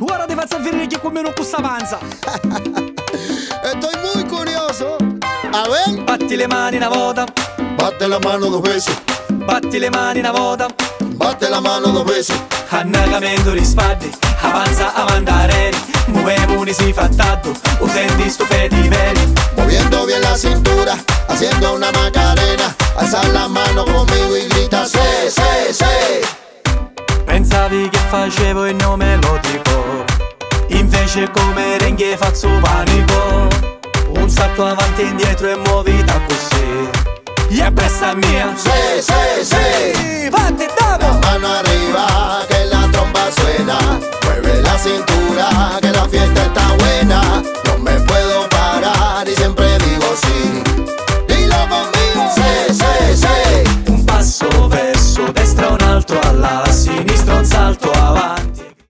Ora ti faccio vedere che come non questa panza. Estoy muy curioso. A ver, Batti le mani una volta, bate la mano dos veces. batti le mani una volta. Bate la mano dos veces. Annagamento di spalli, avanza a mandareni. Muovemo si fa tatto, usendi stufe di veri. Moviendo bien la cintura, haciendo una macarena. Alza la mano conmigo y grita se, se, se. Pensavi che facevo e non me lo dico, invece come renghe faccio panico. Un salto avanti e indietro e muovita così. E questa è mia. Se, se, se. Batti dopo. Mano arriba, que la tromba suena. Mueve la cintura, que